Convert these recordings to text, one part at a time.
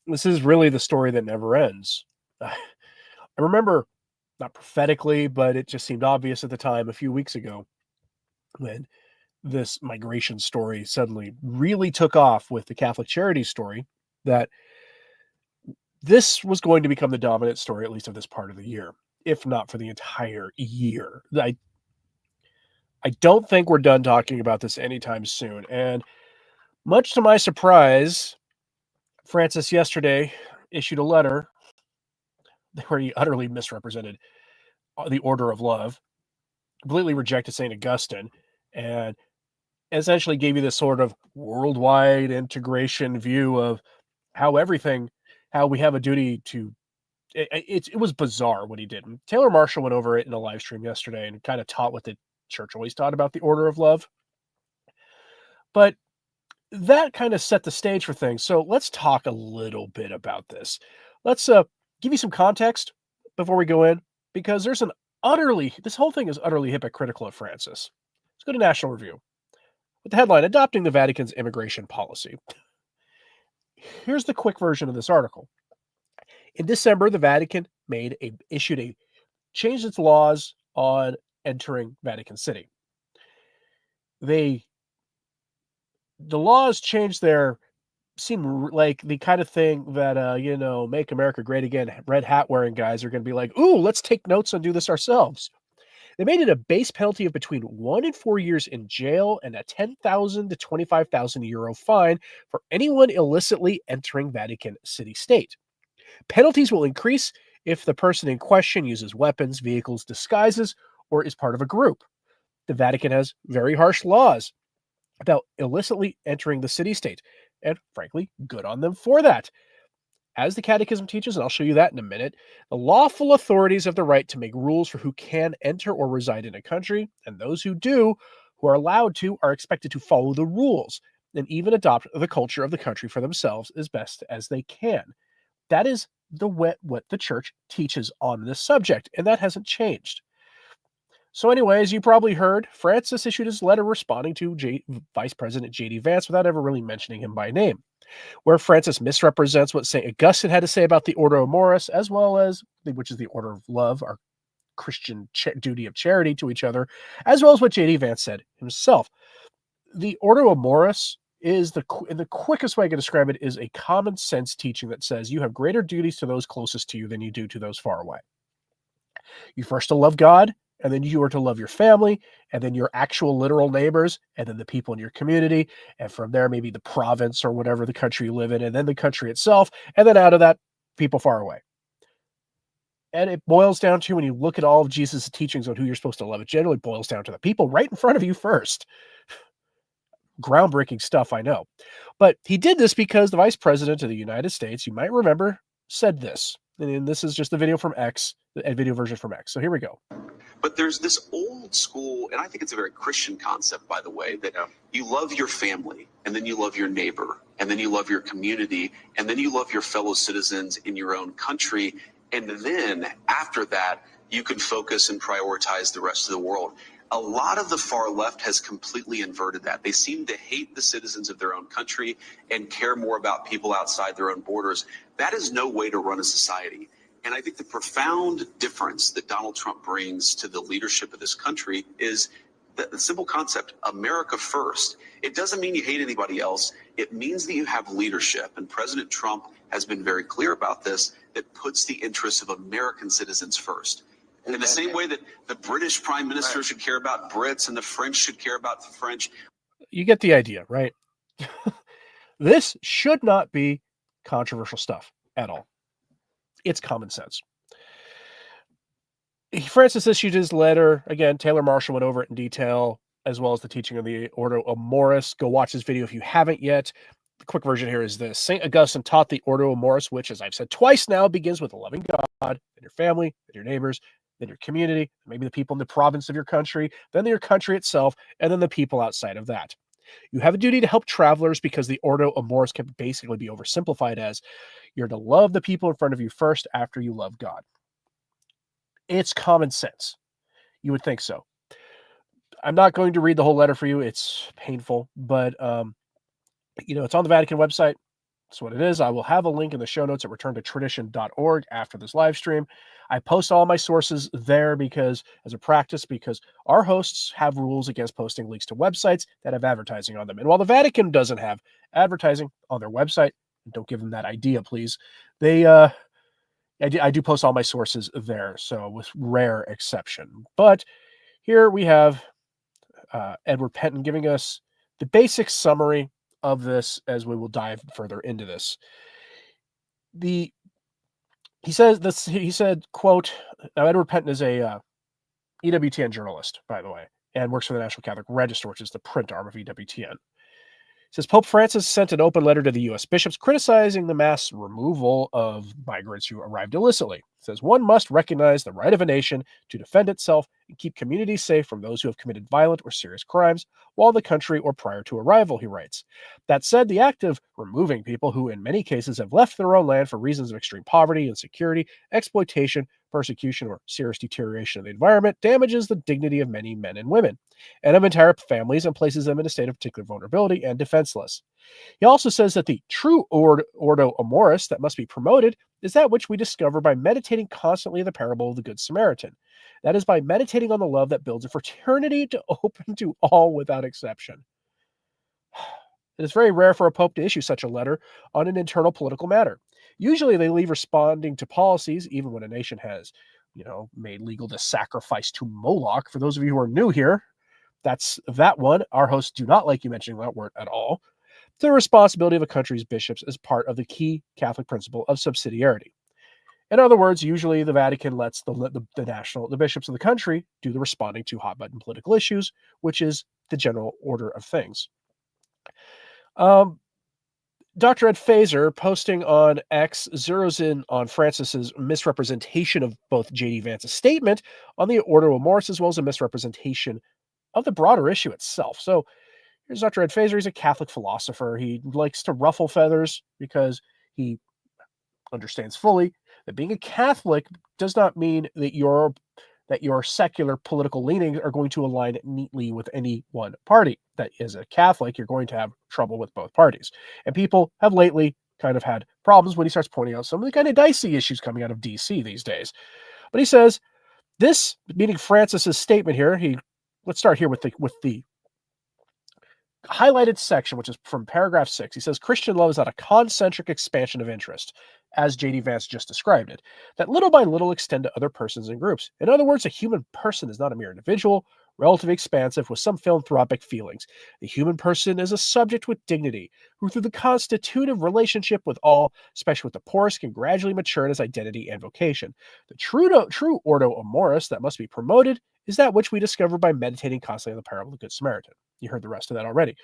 This is really the story that never ends. I remember, not prophetically, but it just seemed obvious at the time a few weeks ago when this migration story suddenly really took off with the Catholic Charities story, that this was going to become the dominant story, at least of this part of the year, if not for the entire year. I don't think we're done talking about this anytime soon. And much to my surprise, Francis yesterday issued a letter where he utterly misrepresented the order of love, completely rejected St. Augustine, and essentially gave you this sort of worldwide integration view of how everything, how we have a duty to. It was bizarre what he did. And Taylor Marshall went over it in a live stream yesterday and kind of taught what the church always taught about the order of love. But that kind of set the stage for things. So let's talk a little bit about this. Let's give you some context before we go in, because this whole thing is utterly hypocritical at Francis. Let's go to National Review with the headline, Adopting the Vatican's Immigration Policy. Here's the quick version of this article. In December, the Vatican changed its laws on entering Vatican City. The laws changed seem like the kind of thing that, Make America Great Again, red hat wearing guys are going to be like, ooh, let's take notes and do this ourselves. They made it a base penalty of between 1 and 4 years in jail and a 10,000 to 25,000 euro fine for anyone illicitly entering Vatican City State. Penalties will increase if the person in question uses weapons, vehicles, disguises, or is part of a group. The Vatican has very harsh laws about illicitly entering the city-state, and frankly, good on them for that. As the Catechism teaches, and I'll show you that in a minute, the lawful authorities have the right to make rules for who can enter or reside in a country, and those who do, who are allowed to, are expected to follow the rules and even adopt the culture of the country for themselves as best as they can. That is what the church teaches on this subject, and that hasn't changed. So anyway, as you probably heard, Francis issued his letter responding to Vice President JD Vance without ever really mentioning him by name, where Francis misrepresents what St. Augustine had to say about the Ordo Amoris, as well as, which is the order of love, our Christian duty of charity to each other, as well as what JD Vance said himself. The Ordo Amoris is the quickest way I can describe it is a common sense teaching that says you have greater duties to those closest to you than you do to those far away. You first to love God, and then you are to love your family, and then your actual literal neighbors, and then the people in your community, and from there maybe the province or whatever the country you live in, and then the country itself, and then out of that, people far away. And it boils down to, when you look at all of Jesus' teachings on who you're supposed to love, it generally boils down to the people right in front of you first. Groundbreaking stuff, I know. But he did this because the Vice President of the United States, you might remember, said this. And this is just a video from X, a video version from X. So here we go. But there's this old school, and I think it's a very Christian concept, by the way, that you love your family, and then you love your neighbor, and then you love your community, and then you love your fellow citizens in your own country. And then after that, you can focus and prioritize the rest of the world. A lot of the far left has completely inverted that. They seem to hate the citizens of their own country and care more about people outside their own borders. That is no way to run a society. And I think the profound difference that Donald Trump brings to the leadership of this country is the simple concept, America first. It doesn't mean you hate anybody else. It means that you have leadership. And President Trump has been very clear about this, that puts the interests of American citizens first. In the same way that the British Prime Minister should care about Brits and the French should care about the French. You get the idea, right? This should not be controversial stuff at all. It's common sense. Francis issued his letter. Again, Taylor Marshall went over it in detail, as well as the teaching of the Ordo Amoris. Go watch this video if you haven't yet. The quick version here is this. St. Augustine taught the Ordo Amoris, which, as I've said twice now, begins with loving God, and your family, and your neighbors, then your community, maybe the people in the province of your country, then your country itself, and then the people outside of that. You have a duty to help travelers because the Ordo Amoris can basically be oversimplified as you're to love the people in front of you first after you love God. It's common sense. You would think so. I'm not going to read the whole letter for you. It's painful, but it's on the Vatican website. That's what it is. I will have a link in the show notes at returntotradition.org after this live stream. I post all my sources there because, as a practice, because our hosts have rules against posting links to websites that have advertising on them. And while the Vatican doesn't have advertising on their website, don't give them that idea, please. I do post all my sources there, so with rare exception. But here we have Edward Penton giving us the basic summary of this as we will dive further into this. He said, quote, now Edward Penton is a EWTN journalist, by the way, and works for the National Catholic Register, which is the print arm of EWTN. Says Pope Francis sent an open letter to the U.S. bishops criticizing the mass removal of migrants who arrived illicitly. Says one must recognize the right of a nation to defend itself and keep communities safe from those who have committed violent or serious crimes while in the country or prior to arrival, he writes. That said, the act of removing people who in many cases have left their own land for reasons of extreme poverty, insecurity, exploitation, persecution, or serious deterioration of the environment damages the dignity of many men and women and of entire families and places them in a state of particular vulnerability and defenseless. He also says that the true ordo amoris that must be promoted is that which we discover by meditating constantly in the parable of the Good Samaritan. That is by meditating on the love that builds a fraternity to open to all without exception. It is very rare for a pope to issue such a letter on an internal political matter. Usually they leave responding to policies, even when a nation has, made legal the sacrifice to Moloch. For those of you who are new here, that's that one. Our hosts do not like you mentioning that word at all. The responsibility of a country's bishops is part of the key Catholic principle of subsidiarity. In other words, usually the Vatican lets the bishops of the country do the responding to hot button political issues, which is the general order of things. Dr. Ed Fazer, posting on X, zeroes in on Francis's misrepresentation of both JD Vance's statement on the Ordo Amoris, as well as a misrepresentation of the broader issue itself. So here's Dr. Ed Fazer. He's a Catholic philosopher. He likes to ruffle feathers because he understands fully that being a Catholic does not mean that your secular political leanings are going to align neatly with any one party. That as a Catholic, you're going to have trouble with both parties. And people have lately kind of had problems when he starts pointing out some of the kind of dicey issues coming out of DC these days. But he says, this, meaning Francis's statement here, let's start here with the highlighted section, which is from paragraph 6. He says, Christian love is not a concentric expansion of interest, as JD Vance just described it, that little by little extend to other persons and groups. In other words, a human person is not a mere individual, relatively expansive with some philanthropic feelings. The human person is a subject with dignity, who through the constitutive relationship with all, especially with the poorest, can gradually mature in his identity and vocation. The true ordo amoris that must be promoted is that which we discover by meditating constantly on the parable of the Good Samaritan. You heard the rest of that already.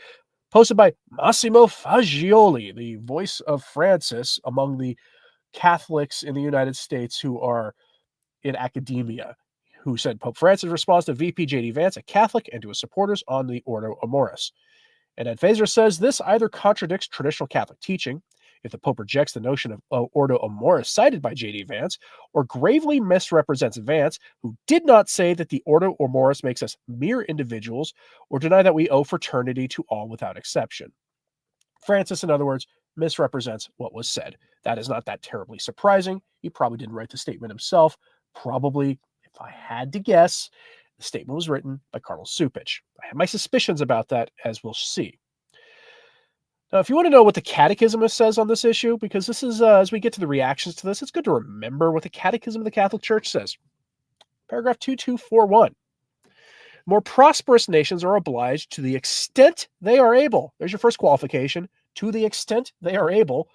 Posted by Massimo Fagioli, the voice of Francis among the Catholics in the United States who are in academia, who said Pope Francis responds to VP JD Vance, a Catholic, and to his supporters on the Ordo Amoris. And Ed Fazer says this either contradicts traditional Catholic teaching, if the Pope rejects the notion of Ordo Amoris cited by JD Vance, or gravely misrepresents Vance, who did not say that the Ordo Amoris makes us mere individuals, or deny that we owe fraternity to all without exception. Francis, in other words, misrepresents what was said. That is not that terribly surprising. He probably didn't write the statement himself. Probably, if I had to guess, the statement was written by Cardinal Cupich. I have my suspicions about that, as we'll see. Now, if you want to know what the Catechism says on this issue, because this is, as we get to the reactions to this, it's good to remember what the Catechism of the Catholic Church says. Paragraph 2241. More prosperous nations are obliged to the extent they are able. There's your first qualification. To the extent they are able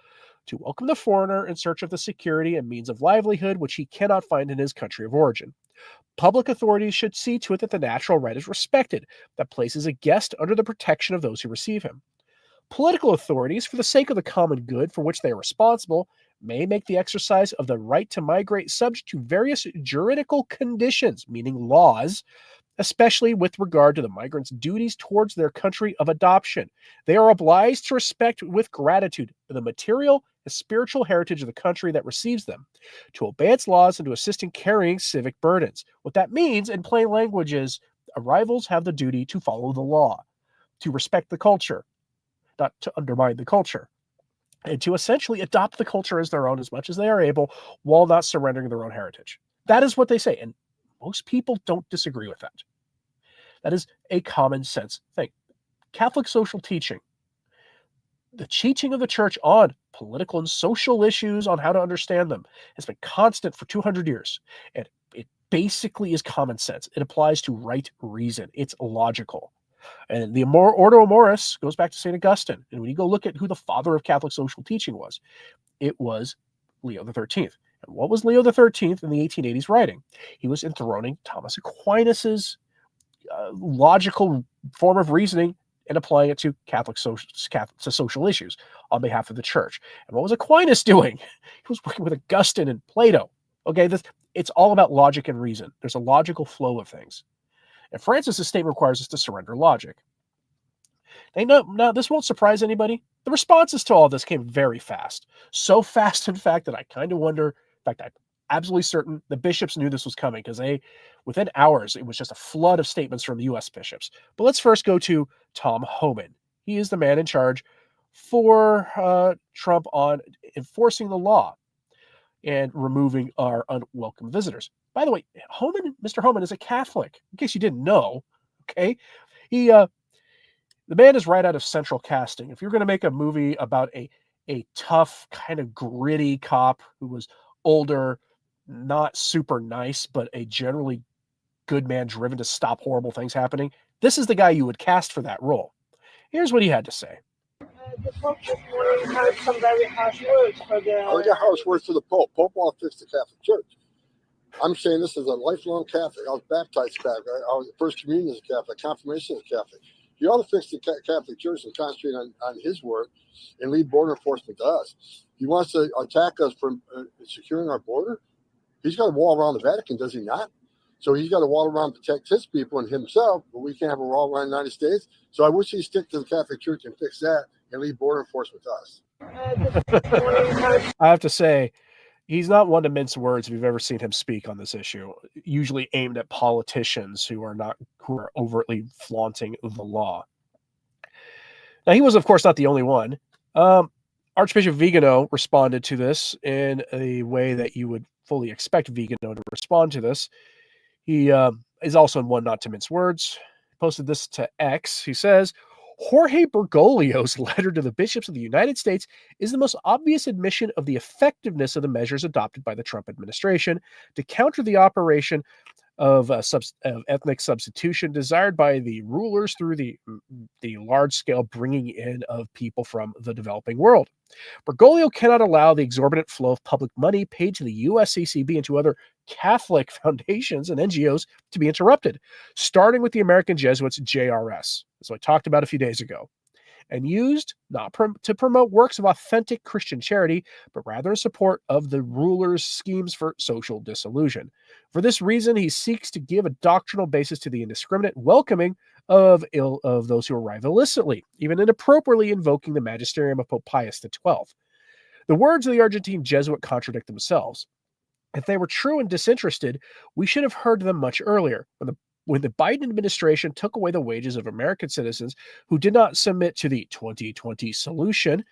to welcome the foreigner in search of the security and means of livelihood which he cannot find in his country of origin. Public authorities should see to it that the natural right is respected, that places a guest under the protection of those who receive him. Political authorities, for the sake of the common good for which they are responsible, may make the exercise of the right to migrate subject to various juridical conditions, meaning laws, especially with regard to the migrants' duties towards their country of adoption. They are obliged to respect with gratitude the material and spiritual heritage of the country that receives them, to obey its laws and to assist in carrying civic burdens. What that means in plain language is arrivals have the duty to follow the law, to respect the culture, not to undermine the culture. and to essentially adopt the culture as their own as much as they are able while not surrendering their own heritage. That is what they say, and most people don't disagree with that. That is a common sense thing. Catholic social teaching, the teaching of the church on political and social issues, on how to understand them, has been constant for 200 years. And it basically is common sense. It applies to right reason. It's logical. And the Ordo Amoris goes back to St. Augustine. And when you go look at who the father of Catholic social teaching was, it was Leo the 13th. And what was Leo the 13th in the 1880s writing? He was enthroning Thomas Aquinas's logical form of reasoning and applying it to social issues on behalf of the church. And what was Aquinas doing? He was working with Augustine and Plato. Okay, it's all about logic and reason. There's a logical flow of things. And Francis's statement requires us to surrender logic. Now, this won't surprise anybody. The responses to all this came very fast. So fast, in fact, that I kind of wonder. In fact, I'm absolutely certain the bishops knew this was coming because within hours, it was just a flood of statements from the U.S. bishops. But let's first go to Tom Homan. He is the man in charge for Trump on enforcing the law and removing our unwelcome visitors. By the way, Mr. Homan is a Catholic, in case you didn't know. Okay, the man is right out of Central Casting. If you're going to make a movie about a tough, kind of gritty cop who was older, not super nice, but a generally good man driven to stop horrible things happening, this is the guy you would cast for that role. Here's what he had to say. The Pope this morning had some very harsh words for the... I got harsh words for the Pope. Pope won't fix the Catholic Church. I'm saying this as a lifelong Catholic. I was baptized Catholic. I was First Communion as a Catholic. Confirmation as a Catholic. He ought to fix the Catholic Church and concentrate on his work and leave border enforcement to us. He wants to attack us from securing our border. He's got a wall around the Vatican, does he not? So he's got a wall around to protect his people and himself, but we can't have a wall around the United States. So I wish he'd stick to the Catholic Church and fix that and leave border enforcement to us. I have to say, he's not one to mince words if you've ever seen him speak on this issue, usually aimed at politicians who are overtly flaunting the law. Now, he was, of course, not the only one. Archbishop Vigano responded to this in a way that you would fully expect Vigano to respond to this. He is also one not to mince words. He posted this to X. He says, Jorge Bergoglio's letter to the bishops of the United States is the most obvious admission of the effectiveness of the measures adopted by the Trump administration to counter the operation of ethnic substitution desired by the rulers through the large-scale bringing in of people from the developing world. Bergoglio cannot allow the exorbitant flow of public money paid to the USCCB and to other Catholic foundations and NGOs to be interrupted, starting with the American Jesuits' JRS, as I talked about a few days ago, and used not to promote works of authentic Christian charity, but rather in support of the rulers' schemes for social disillusion. For this reason, he seeks to give a doctrinal basis to the indiscriminate welcoming of those who arrive illicitly, even inappropriately invoking the magisterium of Pope Pius XII. The words of the Argentine Jesuit contradict themselves. If they were true and disinterested, we should have heard them much earlier, when the Biden administration took away the wages of American citizens who did not submit to the 2020 solution.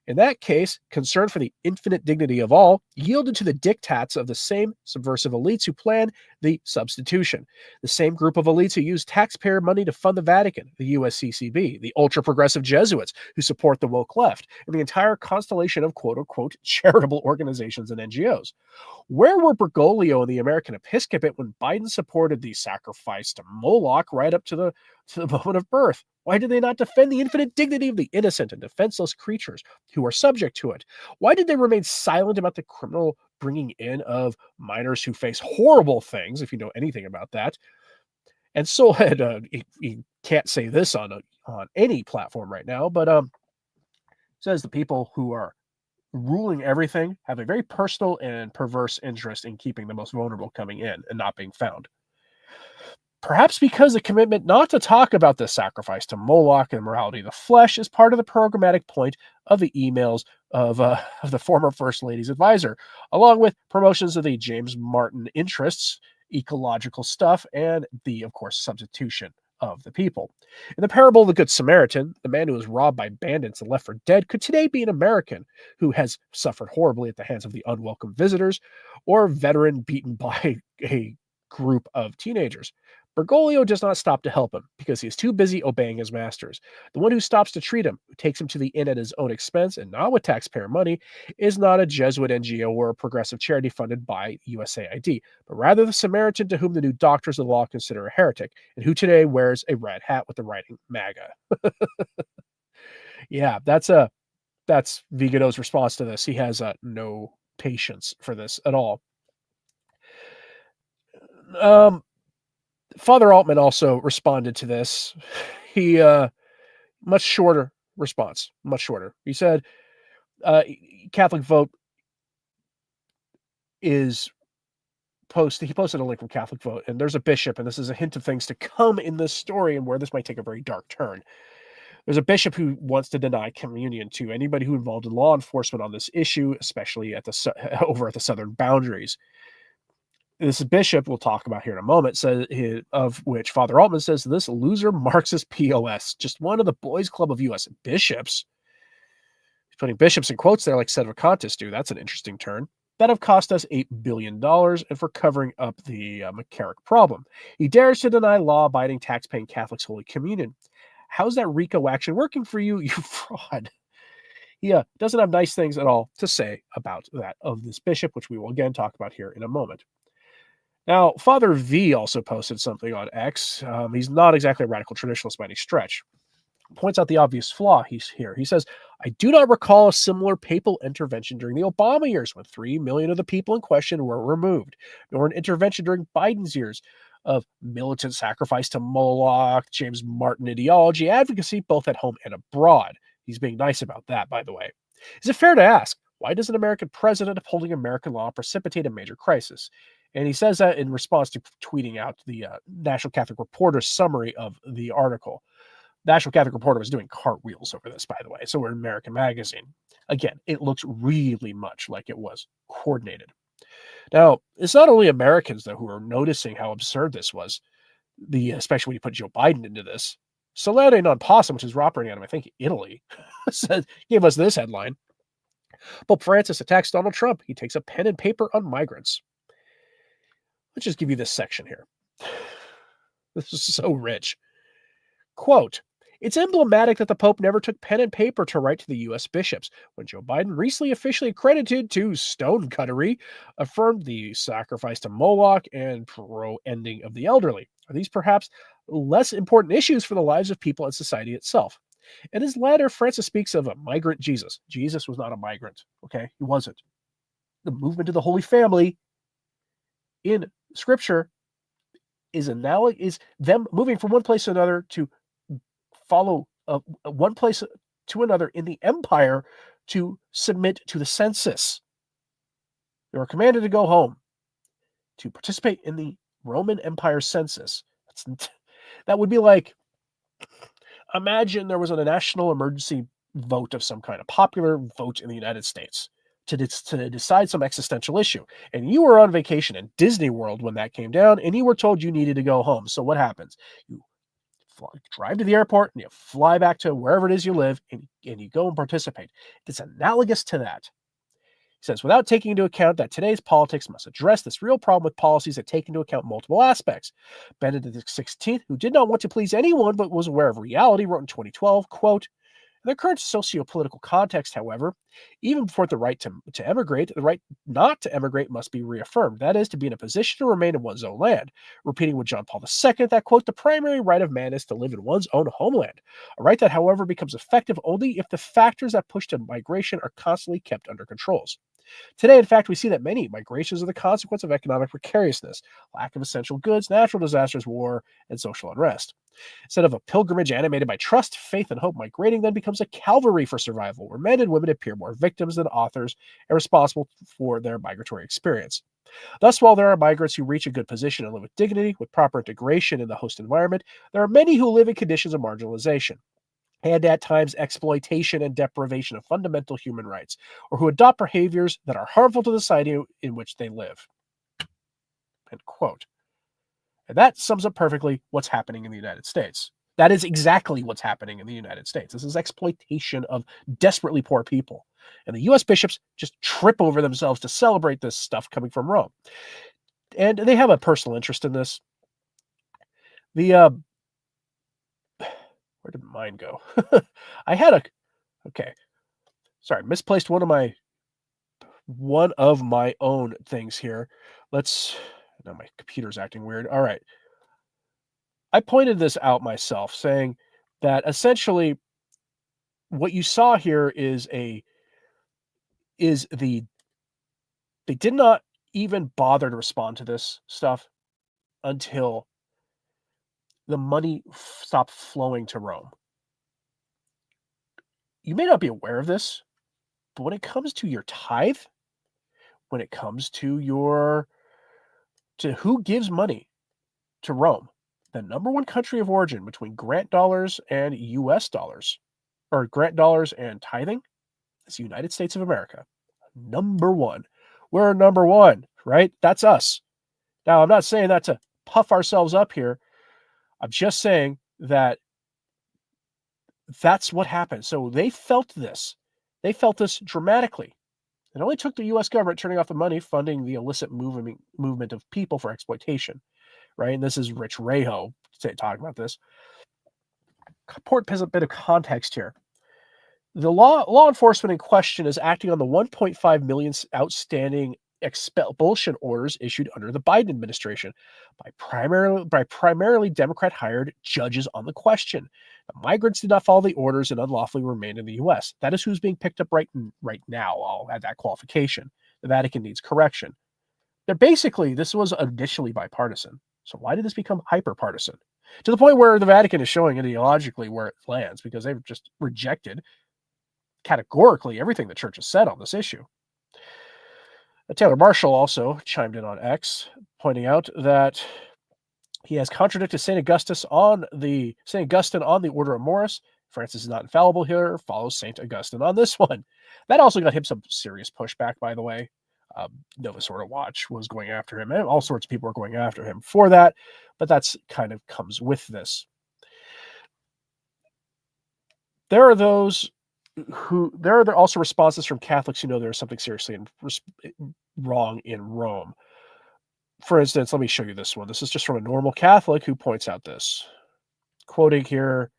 In that case, concern for the infinite dignity of all yielded to the diktats of the same subversive elites who planned the substitution, the same group of elites who use taxpayer money to fund the Vatican, the USCCB, the ultra-progressive Jesuits who support the woke left, and the entire constellation of quote-unquote charitable organizations and NGOs. Where were Bergoglio and the American Episcopate when Biden supported the sacrifice to Moloch right up to the moment of birth? Why did they not defend the infinite dignity of the innocent and defenseless creatures who are subject to it? Why did they remain silent about the criminal bringing in of minors who face horrible things, if you know anything about that? And so he can't say this on any platform right now, but says the people who are ruling everything have a very personal and perverse interest in keeping the most vulnerable coming in and not being found. Perhaps because the commitment not to talk about the sacrifice to Moloch and morality of the flesh is part of the programmatic point of the emails of the former First Lady's advisor, along with promotions of the James Martin interests, ecological stuff, and the, of course, substitution of the people. In the parable of the Good Samaritan, the man who was robbed by bandits and left for dead could today be an American who has suffered horribly at the hands of the unwelcome visitors, or a veteran beaten by a group of teenagers. Bergoglio does not stop to help him because he is too busy obeying his masters. The one who stops to treat him, who takes him to the inn at his own expense and not with taxpayer money, is not a Jesuit NGO or a progressive charity funded by USAID, but rather the Samaritan to whom the new doctors of the law consider a heretic, and who today wears a red hat with the writing MAGA. Yeah, that's Vigano's response to this. He has no patience for this at all. Father Altman also responded to this. He much shorter response, much shorter. He said, Catholic Vote is he posted a link from Catholic Vote, and there's a bishop, and this is a hint of things to come in this story and where this might take a very dark turn. There's a bishop who wants to deny communion to anybody who involved in law enforcement on this issue, especially at over at the southern boundaries. This bishop we'll talk about here in a moment, says, of which Father Altman says, this loser Marxist POS, just one of the boys' club of U.S. bishops. He's putting bishops in quotes there like sedevacantists do. That's an interesting turn. That have cost us $8 billion and for covering up the McCarrick problem. He dares to deny law-abiding, tax-paying Catholics Holy Communion. How's that RICO action working for you, you fraud? He doesn't have nice things at all to say about that of this bishop, which we will again talk about here in a moment. Now, Father V also posted something on X. He's not exactly a radical traditionalist by any stretch. Points out the obvious flaw here. He says, I do not recall a similar papal intervention during the Obama years when 3 million of the people in question were removed, nor an intervention during Biden's years of militant sacrifice to Moloch, James Martin ideology, advocacy, both at home and abroad. He's being nice about that, by the way. Is it fair to ask, why does an American president upholding American law precipitate a major crisis? And he says that in response to tweeting out the National Catholic Reporter's summary of the article. National Catholic Reporter was doing cartwheels over this, by the way. So we're in American Magazine. Again, it looks really much like it was coordinated. Now, it's not only Americans, though, who are noticing how absurd this was, especially when you put Joe Biden into this. Solare non possum, which is operating out of, I think, Italy, gave us this headline. Pope Francis attacks Donald Trump. He takes a pen and paper on migrants. Let's just give you this section here. This is so rich. Quote, it's emblematic that the Pope never took pen and paper to write to the U.S. bishops when Joe Biden, recently officially accredited to stonecuttery, affirmed the sacrifice to Moloch and pro-ending of the elderly. Are these perhaps less important issues for the lives of people and society itself? In his letter, Francis speaks of a migrant Jesus. Jesus was not a migrant, okay? He wasn't. The movement to the Holy Family in Scripture is them moving from one place to another to follow one place to another in the empire to submit to the census. They were commanded to go home to participate in the Roman Empire census. That would be like, imagine there was a national emergency vote of some kind, a popular vote in the United States to decide some existential issue. And you were on vacation in Disney World when that came down, and you were told you needed to go home. So what happens? You drive to the airport and you fly back to wherever it is you live, and you go and participate. It's analogous to that. He says, without taking into account that today's politics must address this real problem with policies that take into account multiple aspects. Benedict XVI, who did not want to please anyone but was aware of reality, wrote in 2012, quote, in the current socio-political context, however, even before the right to emigrate, the right not to emigrate must be reaffirmed. That is, to be in a position to remain in one's own land. Repeating with John Paul II, that, quote, the primary right of man is to live in one's own homeland. A right that, however, becomes effective only if the factors that push to migration are constantly kept under controls. Today, in fact, we see that many migrations are the consequence of economic precariousness, lack of essential goods, natural disasters, war, and social unrest. Instead of a pilgrimage animated by trust, faith, and hope, migrating then becomes a Calvary for survival, where men and women appear more victims than authors and responsible for their migratory experience. Thus, while there are migrants who reach a good position and live with dignity, with proper integration in the host environment, there are many who live in conditions of marginalization, and at times exploitation and deprivation of fundamental human rights, or who adopt behaviors that are harmful to the society in which they live. End quote. And that sums up perfectly what's happening in the United States. That is exactly what's happening in the United States. This is exploitation of desperately poor people. And the U.S. bishops just trip over themselves to celebrate this stuff coming from Rome. And they have a personal interest in this. Where did mine go? I had okay. Sorry, misplaced one of my own things here. Now my computer's acting weird. All right. I pointed this out myself, saying that essentially what you saw here they did not even bother to respond to this stuff until the money stopped flowing to Rome. You may not be aware of this, but when it comes to your tithe, when it comes to who gives money to Rome, the number one country of origin between grant dollars and US dollars, or grant dollars and tithing, is the United States of America. Number one. We're number one, right? That's us. Now, I'm not saying that to puff ourselves up here. I'm just saying that that's what happened. So they felt this. They felt this dramatically. It only took the U.S. government turning off the money funding the illicit movement of people for exploitation, right? And this is Rich Reho talking about this. Important bit of context here. The law enforcement in question is acting on the 1.5 million outstanding expulsion orders issued under the Biden administration by primarily Democrat-hired judges on the question. The migrants did not follow the orders and unlawfully remained in the U.S. That is who's being picked up right now. I'll add that qualification. The Vatican needs correction. This was initially bipartisan. So why did this become hyper-partisan? To the point where the Vatican is showing ideologically where it lands, because they've just rejected categorically everything the church has said on this issue. Taylor Marshall also chimed in on X, pointing out that he has contradicted St. Augustine on the Order of Morris. Francis is not infallible here, follows St. Augustine on this one. That also got him some serious pushback, by the way. Novus Ordo Watch was going after him, and all sorts of people were going after him for that, but that's kind of comes with this. There are also responses from Catholics who know there's something seriously wrong in Rome. For instance, let me show you this one. This is just from a normal Catholic who points out this. Quoting here,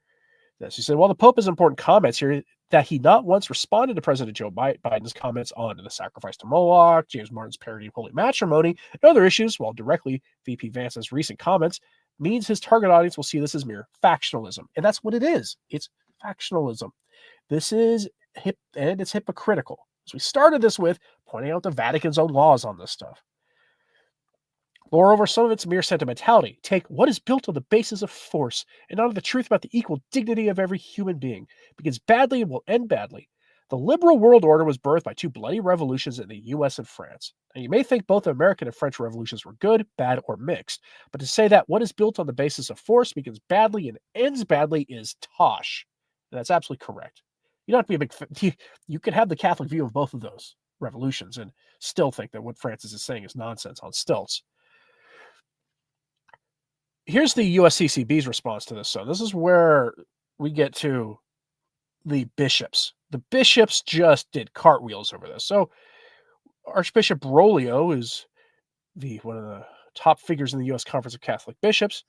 he said, while the Pope has important comments here, that he not once responded to President Joe Biden's comments on the sacrifice to Moloch, James Martin's parody of holy matrimony, and other issues, while directly VP Vance's recent comments, means his target audience will see this as mere factionalism. And that's what it is. It's factionalism. This is it's hypocritical. So we started this with pointing out the Vatican's own laws on this stuff. Moreover, some of it's mere sentimentality. Take what is built on the basis of force and not on the truth about the equal dignity of every human being. Begins badly and will end badly. The liberal world order was birthed by two bloody revolutions in the U.S. and France. Now, you may think both the American and French revolutions were good, bad, or mixed, but to say that what is built on the basis of force begins badly and ends badly is tosh. And that's absolutely correct. You don't have to be a big you can have the Catholic view of both of those revolutions and still think that what Francis is saying is nonsense on stilts. Here's the USCCB's response to this. So this is where we get to the bishops. The bishops just did cartwheels over this. So Archbishop Broglio is one of the top figures in the U.S. Conference of Catholic Bishops.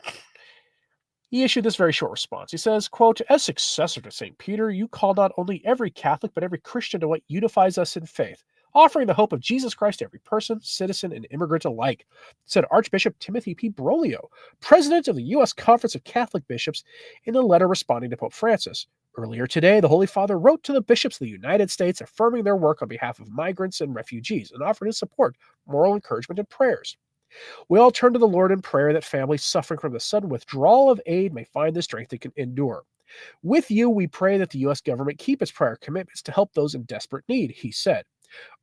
He issued this very short response. He says, quote, as successor to St. Peter, you call not only every Catholic, but every Christian to what unifies us in faith, offering the hope of Jesus Christ to every person, citizen, and immigrant alike, said Archbishop Timothy P. Broglio, president of the U.S. Conference of Catholic Bishops, in a letter responding to Pope Francis. Earlier today, the Holy Father wrote to the bishops of the United States affirming their work on behalf of migrants and refugees and offered his support, moral encouragement, and prayers. We all turn to the Lord in prayer that families suffering from the sudden withdrawal of aid may find the strength they can endure. With you, we pray that the U.S. government keep its prior commitments to help those in desperate need, he said.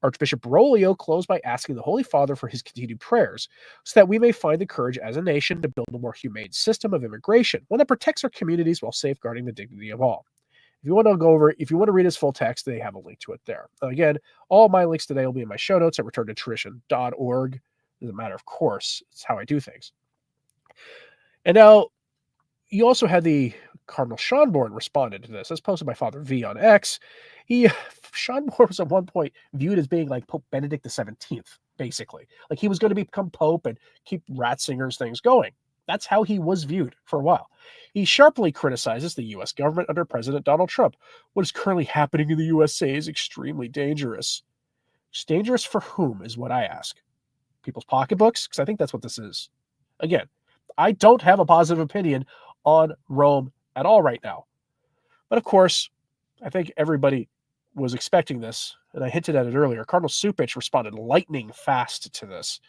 Archbishop Broglio closed by asking the Holy Father for his continued prayers so that we may find the courage as a nation to build a more humane system of immigration, one that protects our communities while safeguarding the dignity of all. If you want to read his full text, they have a link to it there. Again, all my links today will be in my show notes at returntotradition.org. As a matter of course, it's how I do things. And now you also had the Cardinal Schonborn responded to this. As posted by Father V on X. Schonborn was at one point viewed as being like Pope Benedict the 17th, basically. Like he was going to become Pope and keep Ratzinger's things going. That's how he was viewed for a while. He sharply criticizes the U.S. government under President Donald Trump. What is currently happening in the USA is extremely dangerous. It's dangerous for whom is what I ask. People's pocketbooks? Because I think that's what this is. Again, I don't have a positive opinion on Rome at all right now. But of course, I think everybody was expecting this, and I hinted at it earlier. Cardinal Cupich responded lightning fast to this.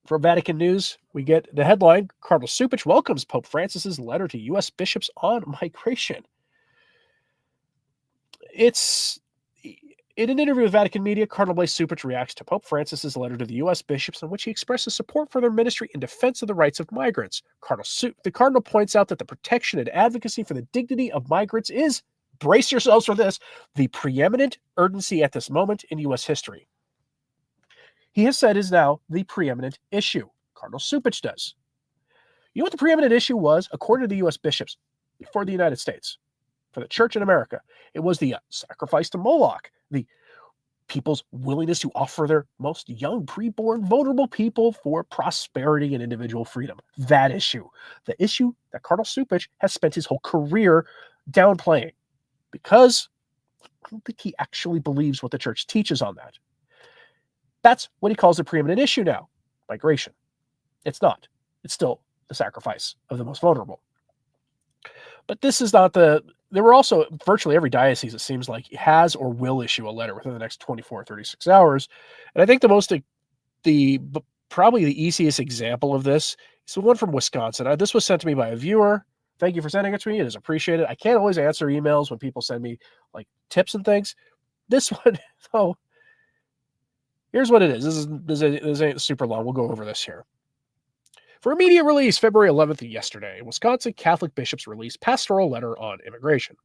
From Vatican News, we get the headline, Cardinal Cupich welcomes Pope Francis's letter to U.S. bishops on migration. In an interview with Vatican Media, Cardinal Blaise Cupich reacts to Pope Francis's letter to the U.S. bishops in which he expresses support for their ministry in defense of the rights of migrants. The Cardinal points out that the protection and advocacy for the dignity of migrants is, brace yourselves for this, the preeminent urgency at this moment in U.S. history. He has said is now the preeminent issue. Cardinal Cupich does. You know what the preeminent issue was, according to the U.S. bishops for the United States, for the church in America? It was the sacrifice to Moloch, the people's willingness to offer their most young, preborn, vulnerable people for prosperity and individual freedom. That issue. The issue that Cardinal Cupich has spent his whole career downplaying because I don't think he actually believes what the church teaches on that. That's what he calls the preeminent issue now, migration. It's not. It's still the sacrifice of the most vulnerable. But this is not there were also virtually every diocese, it seems like, has or will issue a letter within the next 24 or 36 hours. And I think probably the easiest example of this is the one from Wisconsin. This was sent to me by a viewer. Thank you for sending it to me. It is appreciated. I can't always answer emails when people send me like tips and things. This one, though, here's what it is. This ain't super long. We'll go over this here. For immediate release, February 11th, yesterday, Wisconsin Catholic bishops released pastoral letter on immigration.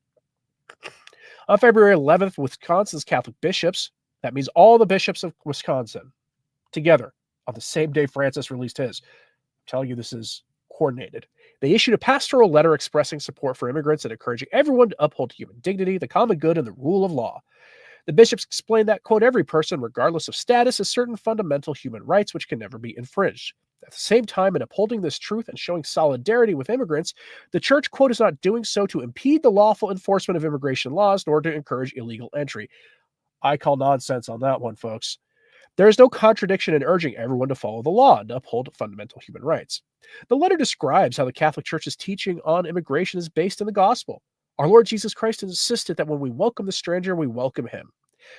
On February 11th, Wisconsin's Catholic bishops, that means all the bishops of Wisconsin, together on the same day Francis released his. I'm telling you, this is coordinated. They issued a pastoral letter expressing support for immigrants and encouraging everyone to uphold human dignity, the common good, and the rule of law. The bishops explained that, quote, every person, regardless of status, has certain fundamental human rights which can never be infringed. At the same time, in upholding this truth and showing solidarity with immigrants, the church, quote, is not doing so to impede the lawful enforcement of immigration laws, nor to encourage illegal entry. I call nonsense on that one, folks. There is no contradiction in urging everyone to follow the law and to uphold fundamental human rights. The letter describes how the Catholic Church's teaching on immigration is based in the gospel. Our Lord Jesus Christ has insisted that when we welcome the stranger, we welcome him.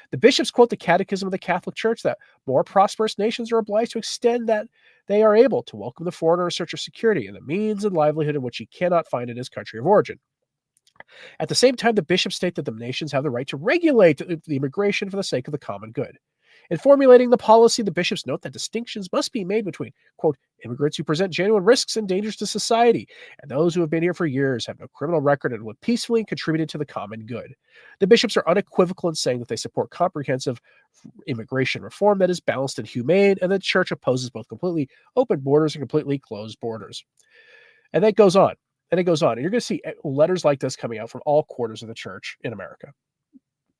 The bishops quote the Catechism of the Catholic Church that more prosperous nations are obliged to extend that they are able to welcome the foreigner in search of security and the means and livelihood in which he cannot find in his country of origin. At the same time, the bishops state that the nations have the right to regulate the immigration for the sake of the common good. In formulating the policy, the bishops note that distinctions must be made between, quote, immigrants who present genuine risks and dangers to society, and those who have been here for years, have no criminal record, and live peacefully and contributed to the common good. The bishops are unequivocal in saying that they support comprehensive immigration reform that is balanced and humane, and the church opposes both completely open borders and completely closed borders. And that goes on, and it goes on. And you're going to see letters like this coming out from all quarters of the church in America,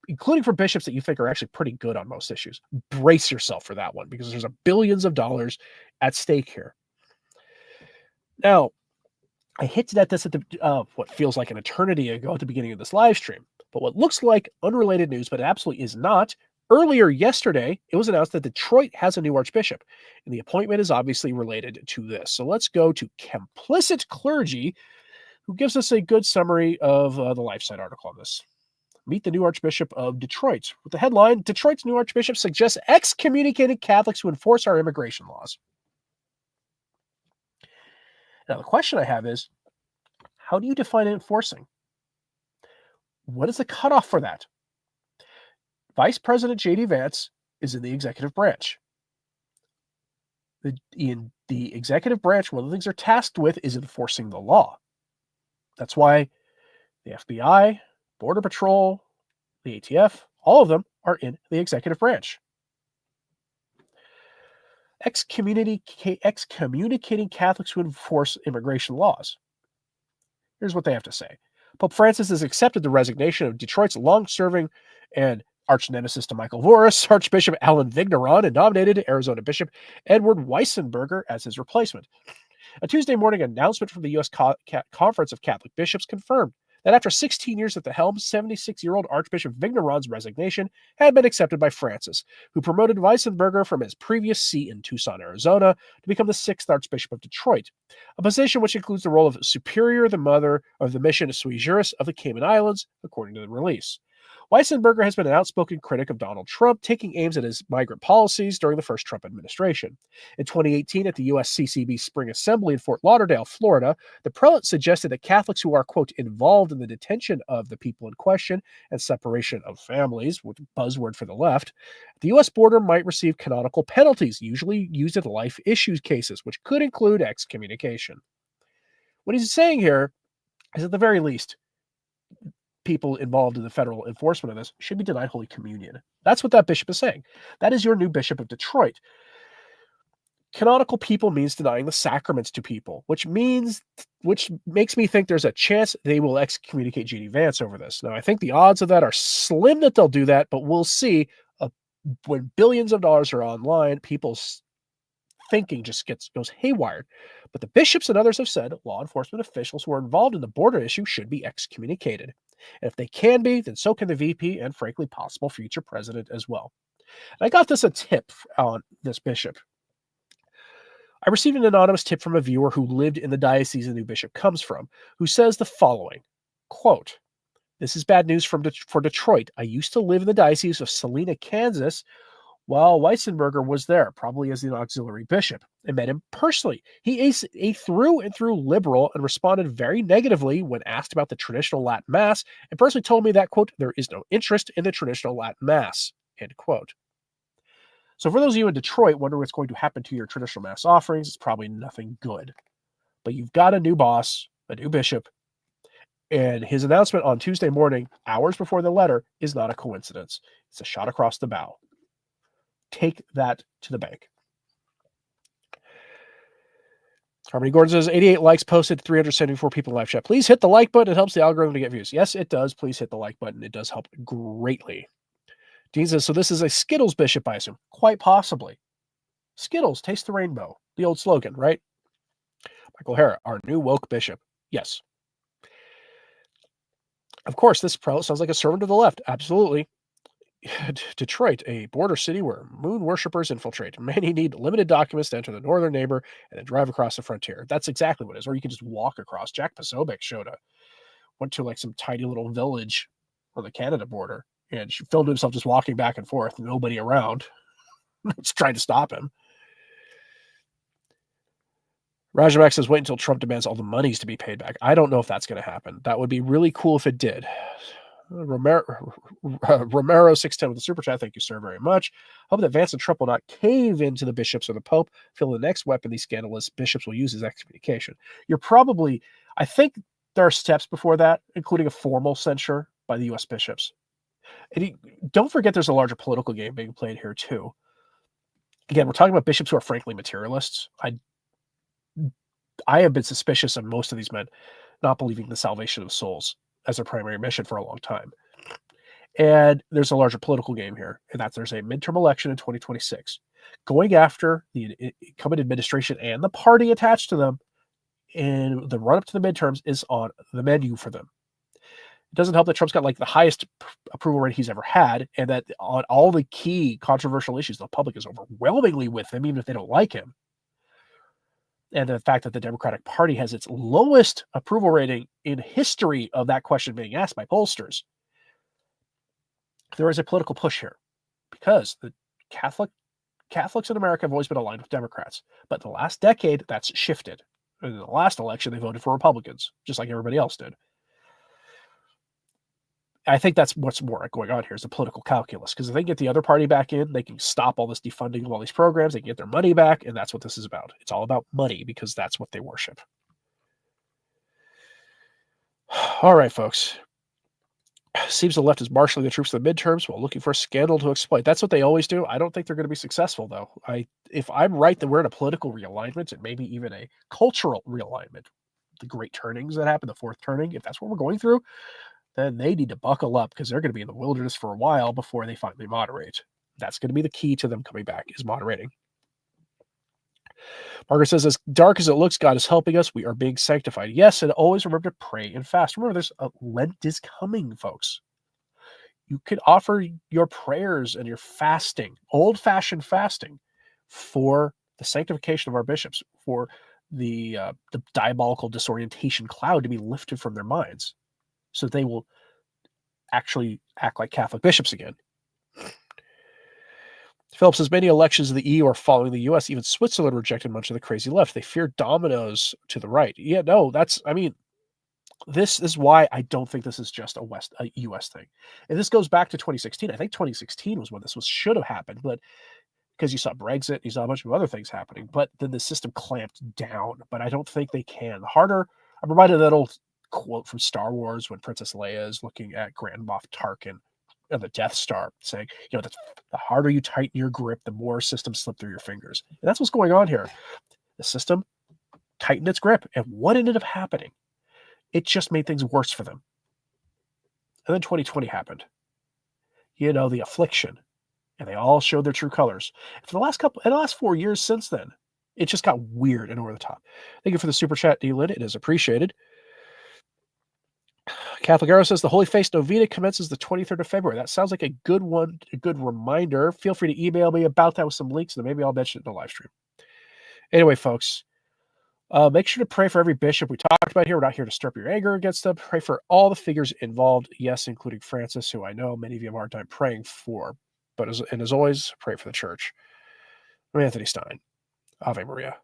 including for bishops that you think are actually pretty good on most issues. Brace yourself for that one, because there's billions of dollars at stake here. Now, I hinted at this at what feels like an eternity ago at the beginning of this live stream, but what looks like unrelated news, but it absolutely is not. Earlier yesterday, it was announced that Detroit has a new archbishop, and the appointment is obviously related to this. So let's go to Complicit Clergy, who gives us a good summary of the LifeSite article on this. Meet the new Archbishop of Detroit with the headline, Detroit's new Archbishop suggests excommunicated Catholics who enforce our immigration laws. Now, the question I have is, how do you define enforcing? What is the cutoff for that? Vice President JD Vance is in the executive branch. In the executive branch, one of the things they're tasked with is enforcing the law. That's why the FBI, Border Patrol, the ATF, all of them are in the executive branch. excommunicating Catholics who enforce immigration laws. Here's what they have to say. Pope Francis has accepted the resignation of Detroit's long-serving and arch nemesis to Michael Voris, Archbishop Alan Vigneron, and nominated Arizona Bishop Edward Weissenberger as his replacement. A Tuesday morning announcement from the U.S. Conference of Catholic Bishops confirmed that after 16 years at the helm, 76-year-old Archbishop Vigneron's resignation had been accepted by Francis, who promoted Weissenberger from his previous seat in Tucson, Arizona, to become the 6th Archbishop of Detroit, a position which includes the role of Superior the Mother of the Mission Sui Juris of the Cayman Islands, according to the release. Weissenberger has been an outspoken critic of Donald Trump, taking aims at his migrant policies during the first Trump administration. In 2018, at the USCCB Spring Assembly in Fort Lauderdale, Florida, the prelate suggested that Catholics who are, quote, involved in the detention of the people in question and separation of families, which is a buzzword for the left, at the U.S. border might receive canonical penalties, usually used in life issues cases, which could include excommunication. What he's saying here is, at the very least, people involved in the federal enforcement of this should be denied Holy Communion. That's what that bishop is saying. That is your new Bishop of Detroit. Canonical people means denying the sacraments to people, which makes me think there's a chance they will excommunicate JD Vance over this. Now, I think the odds of that are slim that they'll do that, but we'll see. When billions of dollars are online, people's thinking just goes haywire. But the bishops and others have said law enforcement officials who are involved in the border issue should be excommunicated. And if they can be, then so can the VP and, frankly, possible future president as well. And I got a tip on this bishop. I received an anonymous tip from a viewer who lived in the diocese the new bishop comes from, who says the following, quote, "This is bad news for Detroit. I used to live in the diocese of Salina, Kansas, while Weissenberger was there, probably as an auxiliary bishop. I met him personally. He is a through and through liberal and responded very negatively when asked about the traditional Latin Mass, and personally told me that, quote, there is no interest in the traditional Latin Mass, end quote." So for those of you in Detroit wondering what's going to happen to your traditional Mass offerings, it's probably nothing good. But you've got a new boss, a new bishop, and his announcement on Tuesday morning, hours before the letter, is not a coincidence. It's a shot across the bow. Take that to the bank. Harmony Gordon says, 88 likes posted, 374 people in live chat. Please hit the like button. It helps the algorithm to get views. Yes, it does. Please hit the like button. It does help greatly. Dean says, so this is a Skittles bishop, I assume. Quite possibly. Skittles, taste the rainbow. The old slogan, right? Michael Hara, our new woke bishop. Yes. Of course, this prelate sounds like a servant of the left. Absolutely. Detroit, a border city where moon worshippers infiltrate. Many need limited documents to enter the northern neighbor and then drive across the frontier. That's exactly what it is. Or you can just walk across. Jack Posobiec went to like some tiny little village on the Canada border and filmed himself just walking back and forth, nobody around. It's trying to stop him. Rajamak says, wait until Trump demands all the monies to be paid back. I don't know if that's going to happen. That would be really cool if it did. Romero 610 with the super chat. Thank you, sir, very much. Hope that Vance and Trump will not cave into the bishops or the Pope. Feel the next weapon these scandalous bishops will use is excommunication. I think there are steps before that, including a formal censure by the U.S. bishops. And don't forget there's a larger political game being played here, too. Again, we're talking about bishops who are frankly materialists. I have been suspicious of most of these men not believing the salvation of souls as their primary mission for a long time. And there's a larger political game here, and that there's a midterm election in 2026. Going after the incumbent administration and the party attached to them in the run-up to the midterms is on the menu for them. It doesn't help that Trump's got like the highest approval rate he's ever had, and that on all the key controversial issues, the public is overwhelmingly with him, even if they don't like him. And the fact that the Democratic Party has its lowest approval rating in history of that question being asked by pollsters. There is a political push here because the Catholics in America have always been aligned with Democrats. But in the last decade, that's shifted. In the last election, they voted for Republicans, just like everybody else did. I think that's what's more going on here is the political calculus, because if they get the other party back in, they can stop all this defunding of all these programs, they can get their money back, and that's what this is about. It's all about money because that's what they worship. All right, folks. Seems the left is marshaling the troops for the midterms while looking for a scandal to exploit. That's what they always do. I don't think they're going to be successful, though. If I'm right that we're in a political realignment and maybe even a cultural realignment, the great turnings that happen, the fourth turning, if that's what we're going through, then they need to buckle up because they're going to be in the wilderness for a while before they finally moderate. That's going to be the key to them coming back, is moderating. Margaret says, as dark as it looks, God is helping us. We are being sanctified. Yes, and always remember to pray and fast. Remember, Lent is coming, folks. You can offer your prayers and your fasting, old-fashioned fasting, for the sanctification of our bishops, for the diabolical disorientation cloud to be lifted from their minds, so they will actually act like Catholic bishops again. Philip says, many elections in the EU are following the US. Even Switzerland rejected much of the crazy left. They fear dominoes to the right. Yeah, no, this is why I don't think this is just a US thing. And this goes back to 2016. I think 2016 was when this should have happened, but because you saw Brexit, you saw a bunch of other things happening, but then the system clamped down. But I don't think they can. I'm reminded of that old quote from Star Wars when Princess Leia is looking at Grand Moff Tarkin and the Death Star, saying, the harder you tighten your grip, the more systems slip through your fingers. And that's what's going on here. The system tightened its grip. And what ended up happening? It just made things worse for them. And then 2020 happened. The affliction. And they all showed their true colors. And for the last 4 years since then, it just got weird and over the top. Thank you for the super chat, D-Lin. It is appreciated. Catholic Arrow says the Holy Face Novena commences the 23rd of February. That sounds like a good one, a good reminder. Feel free to email me about that with some links, and then maybe I'll mention it in the live stream. Anyway, folks, make sure to pray for every bishop we talked about here. We're not here to stir up your anger against them. Pray for all the figures involved, yes, including Francis, who I know many of you have a hard time praying for. But as always, pray for the church. I'm Anthony Stine. Ave Maria.